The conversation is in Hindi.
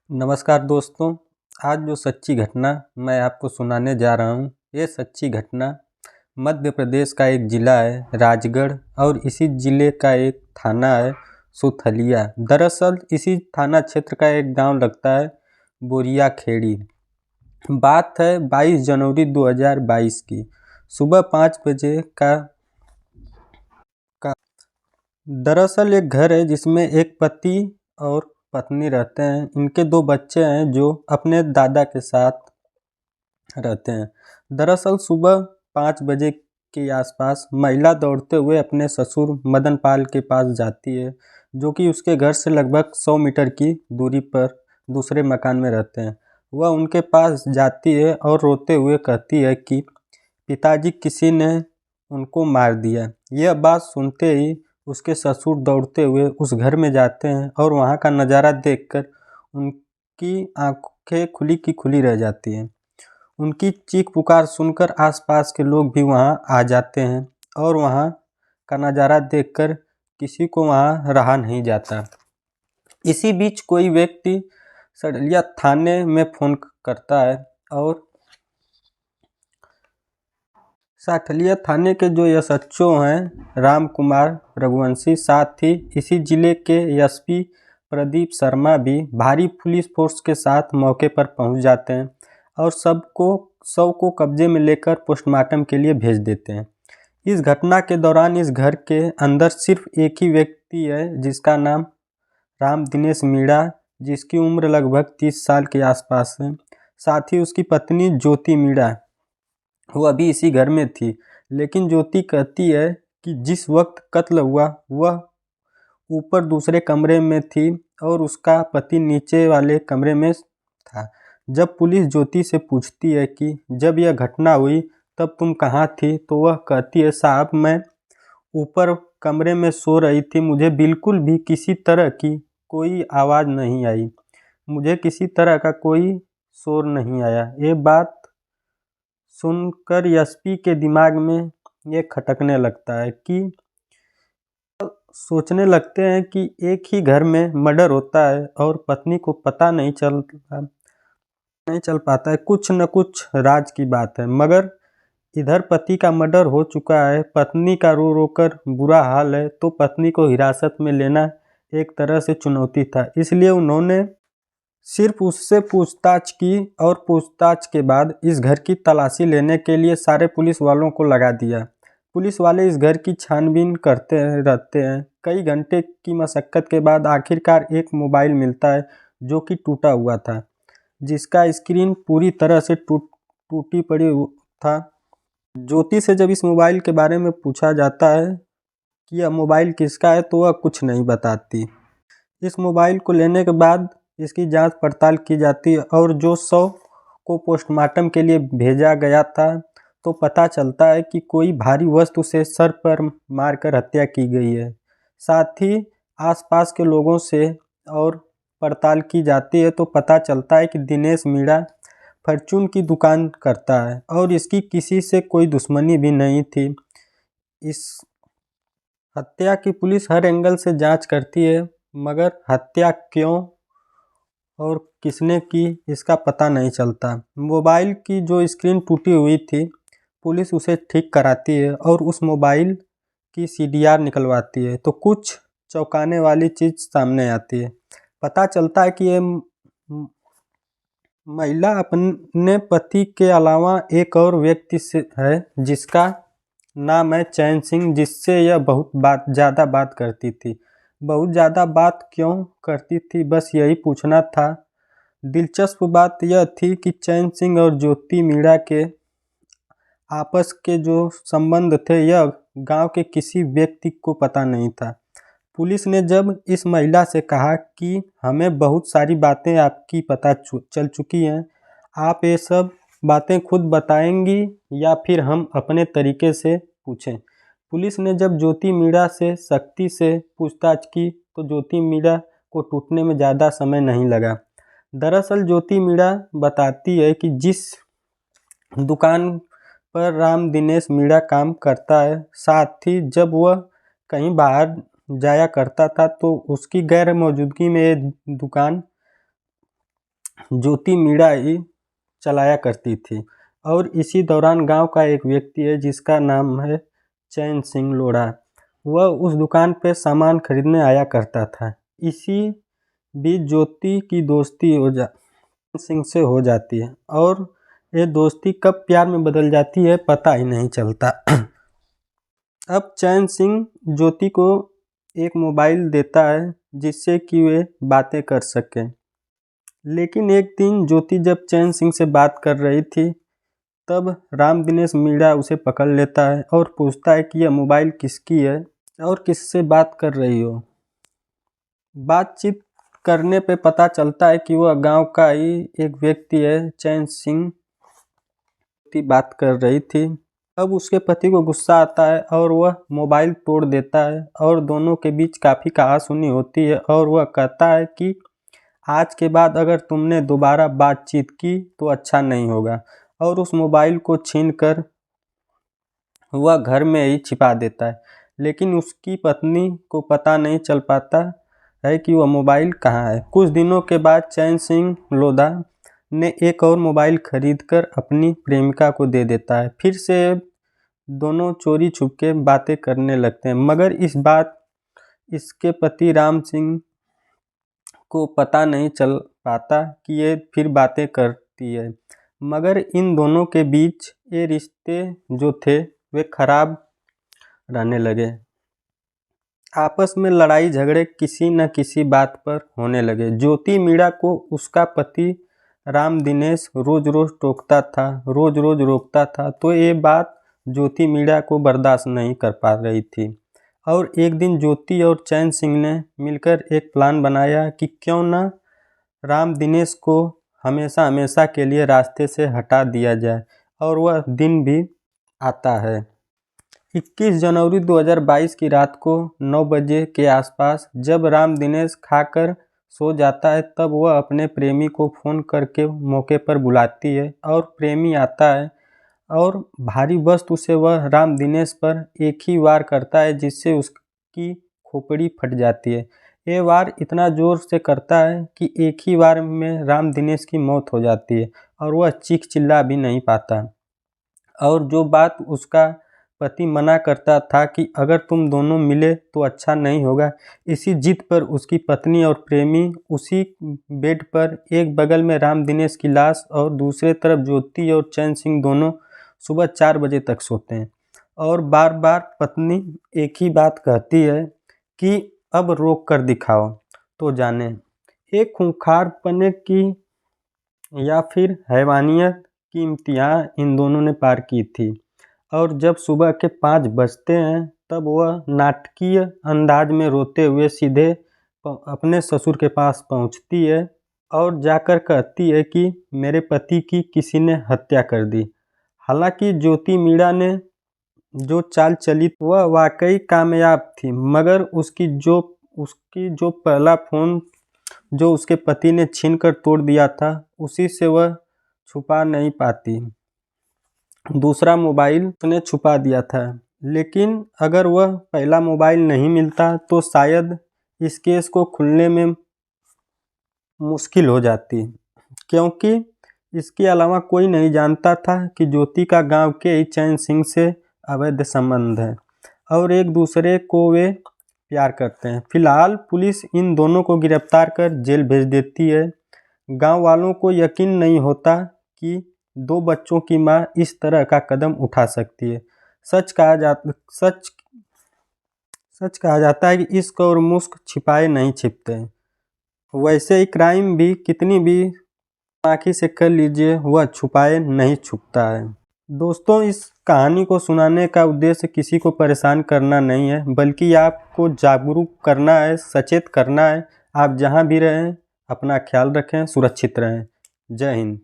नमस्कार दोस्तों। आज जो सच्ची घटना मैं आपको सुनाने जा रहा हूँ, ये सच्ची घटना मध्य प्रदेश का एक ज़िला है राजगढ़, और इसी ज़िले का एक थाना है सुथलिया। दरअसल इसी थाना क्षेत्र का एक गांव लगता है बोरिया खेड़ी। बात है 22 जनवरी 2022 की। सुबह 5 बजे का दरअसल एक घर है जिसमें एक पति और पत्नी रहते हैं। इनके 2 बच्चे हैं जो अपने दादा के साथ रहते हैं। दरअसल सुबह 5 बजे के आसपास महिला दौड़ते हुए अपने ससुर मदन पाल के पास जाती है, जो कि उसके घर से लगभग 100 मीटर की दूरी पर दूसरे मकान में रहते हैं। वह उनके पास जाती है और रोते हुए कहती है कि पिताजी किसी ने उनको मार दिया। यह बात सुनते ही उसके ससुर दौड़ते हुए उस घर में जाते हैं और वहाँ का नज़ारा देखकर उनकी आंखें खुली की खुली रह जाती हैं। उनकी चीख पुकार सुनकर आसपास के लोग भी वहाँ आ जाते हैं और वहाँ का नज़ारा देखकर किसी को वहाँ रहा नहीं जाता। इसी बीच कोई व्यक्ति सडलिया थाने में फ़ोन करता है और साठलिया थाने के जो एसएचओ हैं राम कुमार रघुवंशी, साथ ही इसी जिले के एसपी प्रदीप शर्मा भी भारी पुलिस फोर्स के साथ मौके पर पहुंच जाते हैं और शव को कब्जे में लेकर पोस्टमार्टम के लिए भेज देते हैं। इस घटना के दौरान इस घर के अंदर सिर्फ एक ही व्यक्ति है जिसका नाम राम दिनेश मीणा, जिसकी उम्र लगभग 30 साल के आसपास है। साथ ही उसकी पत्नी ज्योति मीणा, वो अभी इसी घर में थी। लेकिन ज्योति कहती है कि जिस वक्त कत्ल हुआ वह ऊपर दूसरे कमरे में थी और उसका पति नीचे वाले कमरे में था। जब पुलिस ज्योति से पूछती है कि जब यह घटना हुई तब तुम कहाँ थी, तो वह कहती है साहब मैं ऊपर कमरे में सो रही थी, मुझे बिल्कुल भी किसी तरह की कोई आवाज़ नहीं आई, मुझे किसी तरह का कोई शोर नहीं आया। ये बात सुनकर एसपी के दिमाग में ये खटकने लगता है कि सोचने लगते हैं कि एक ही घर में मर्डर होता है और पत्नी को पता नहीं चल पाता है। कुछ न कुछ राज की बात है। मगर इधर पति का मर्डर हो चुका है, पत्नी का रो रो कर बुरा हाल है, तो पत्नी को हिरासत में लेना एक तरह से चुनौती था। इसलिए उन्होंने सिर्फ उससे पूछताछ की और पूछताछ के बाद इस घर की तलाशी लेने के लिए सारे पुलिस वालों को लगा दिया। पुलिस वाले इस घर की छानबीन करते रहते हैं। कई घंटे की मशक्कत के बाद आखिरकार एक मोबाइल मिलता है जो कि टूटा हुआ था, जिसका स्क्रीन पूरी तरह से टूटी पड़ी था। ज्योति से जब इस मोबाइल के बारे में पूछा जाता है कि यह मोबाइल किसका है, तो वह कुछ नहीं बताती। इस मोबाइल को लेने के बाद इसकी जांच पड़ताल की जाती है और जो शव को पोस्टमार्टम के लिए भेजा गया था, तो पता चलता है कि कोई भारी वस्तु से सर पर मारकर हत्या की गई है। साथ ही आसपास के लोगों से और पड़ताल की जाती है तो पता चलता है कि दिनेश मीणा फॉर्चून की दुकान करता है और इसकी किसी से कोई दुश्मनी भी नहीं थी। इस हत्या की पुलिस हर एंगल से जांच करती है, मगर हत्या क्यों और किसने की इसका पता नहीं चलता। मोबाइल की जो स्क्रीन टूटी हुई थी, पुलिस उसे ठीक कराती है और उस मोबाइल की सीडीआर निकलवाती है, तो कुछ चौंकाने वाली चीज़ सामने आती है। पता चलता है कि ये महिला अपने पति के अलावा एक और व्यक्ति से है जिसका नाम है चैन सिंह, जिससे यह बहुत ज़्यादा बात करती थी। बहुत ज़्यादा बात क्यों करती थी, बस यही पूछना था। दिलचस्प बात यह थी कि चैन सिंह और ज्योति मीणा के आपस के जो संबंध थे यह गांव के किसी व्यक्ति को पता नहीं था। पुलिस ने जब इस महिला से कहा कि हमें बहुत सारी बातें आपकी पता चल चुकी हैं, आप ये सब बातें खुद बताएंगी या फिर हम अपने तरीके से पूछें। पुलिस ने जब ज्योति मीणा से सख्ती से पूछताछ की तो ज्योति मीणा को टूटने में ज़्यादा समय नहीं लगा। दरअसल ज्योति मीणा बताती है कि जिस दुकान पर राम दिनेश मीणा काम करता है, साथ ही जब वह कहीं बाहर जाया करता था तो उसकी गैर मौजूदगी में ये दुकान ज्योति मीणा ही चलाया करती थी। और इसी दौरान गांव का एक व्यक्ति है जिसका नाम है चैन सिंह लोढ़ा, वह उस दुकान पे सामान खरीदने आया करता था। इसी बीच ज्योति की दोस्ती सिंह से हो जाती है और ये दोस्ती कब प्यार में बदल जाती है पता ही नहीं चलता। अब चैन सिंह ज्योति को एक मोबाइल देता है जिससे कि वे बातें कर सकें। लेकिन एक दिन ज्योति जब चैन सिंह से बात कर रही थी तब राम दिनेश मीणा उसे पकड़ लेता है और पूछता है कि यह मोबाइल किसकी है और किससे बात कर रही हो। बातचीत करने पे पता चलता है कि वह गांव का ही एक व्यक्ति है। चैन सिंह बात कर रही थी। अब उसके पति को गुस्सा आता है और वह मोबाइल तोड़ देता है और दोनों के बीच काफ़ी कहासुनी होती है और वह कहता है कि आज के बाद अगर तुमने दोबारा बातचीत की तो अच्छा नहीं होगा, और उस मोबाइल को छीनकर वह घर में ही छिपा देता है। लेकिन उसकी पत्नी को पता नहीं चल पाता है कि वह मोबाइल कहाँ है। कुछ दिनों के बाद चैन सिंह लोढ़ा ने एक और मोबाइल खरीदकर अपनी प्रेमिका को दे देता है। फिर से दोनों चोरी छुपके बातें करने लगते हैं, मगर इस बात इसके पति राम सिंह को पता नहीं चल पाता कि ये फिर बातें करती है। मगर इन दोनों के बीच ये रिश्ते जो थे वे खराब रहने लगे। आपस में लड़ाई झगड़े किसी न किसी बात पर होने लगे। ज्योति मीणा को उसका पति राम दिनेश रोज रोज टोकता था, रोज रोज रोकता था, तो ये बात ज्योति मीणा को बर्दाश्त नहीं कर पा रही थी। और एक दिन ज्योति और चैन सिंह ने मिलकर एक प्लान बनाया कि क्यों ना राम दिनेश को हमेशा हमेशा के लिए रास्ते से हटा दिया जाए। और वह दिन भी आता है। 21 जनवरी 2022 की रात को 9 बजे के आसपास जब राम दिनेश खाकर सो जाता है तब वह अपने प्रेमी को फ़ोन करके मौके पर बुलाती है और प्रेमी आता है और भारी वस्तु से वह राम दिनेश पर एक ही वार करता है जिससे उसकी खोपड़ी फट जाती है। ये वार इतना ज़ोर से करता है कि एक ही वार में राम दिनेश की मौत हो जाती है और वह चीख चिल्ला भी नहीं पाता। और जो बात उसका पति मना करता था कि अगर तुम दोनों मिले तो अच्छा नहीं होगा, इसी जिद पर उसकी पत्नी और प्रेमी उसी बेड पर एक बगल में राम दिनेश की लाश और दूसरे तरफ ज्योति और चैन सिंह दोनों सुबह 4 बजे तक सोते हैं। और बार बार पत्नी एक ही बात कहती है कि अब रोक कर दिखाओ तो जाने। एक खूंखारपने की या फिर हैवानियत की इम्तिहान इन दोनों ने पार की थी। और जब सुबह के 5 बजते हैं तब वह नाटकीय अंदाज में रोते हुए सीधे अपने ससुर के पास पहुंचती है और जाकर कहती है कि मेरे पति की किसी ने हत्या कर दी। हालांकि ज्योति मीणा ने जो चाल चली वह वाकई कामयाब थी, मगर उसकी जो पहला फ़ोन जो उसके पति ने छीनकर तोड़ दिया था उसी से वह छुपा नहीं पाती। दूसरा मोबाइल उसने छुपा दिया था, लेकिन अगर वह पहला मोबाइल नहीं मिलता तो शायद इस केस को खुलने में मुश्किल हो जाती, क्योंकि इसके अलावा कोई नहीं जानता था कि ज्योति का गांव के ही चैन सिंह से अवैध संबंध है और एक दूसरे को वे प्यार करते हैं। फिलहाल पुलिस इन दोनों को गिरफ्तार कर जेल भेज देती है। गांव वालों को यकीन नहीं होता कि 2 बच्चों की मां इस तरह का कदम उठा सकती है। सच कहा जाता है कि इश्क और मुश्क छिपाए नहीं छिपते। वैसे ही क्राइम भी कितनी भी आँखी से कर लीजिए वह छुपाए नहीं छुपता है। दोस्तों, इस कहानी को सुनाने का उद्देश्य किसी को परेशान करना नहीं है, बल्कि आपको जागरूक करना है, सचेत करना है। आप जहाँ भी रहें अपना ख्याल रखें, सुरक्षित रहें। जय हिंद।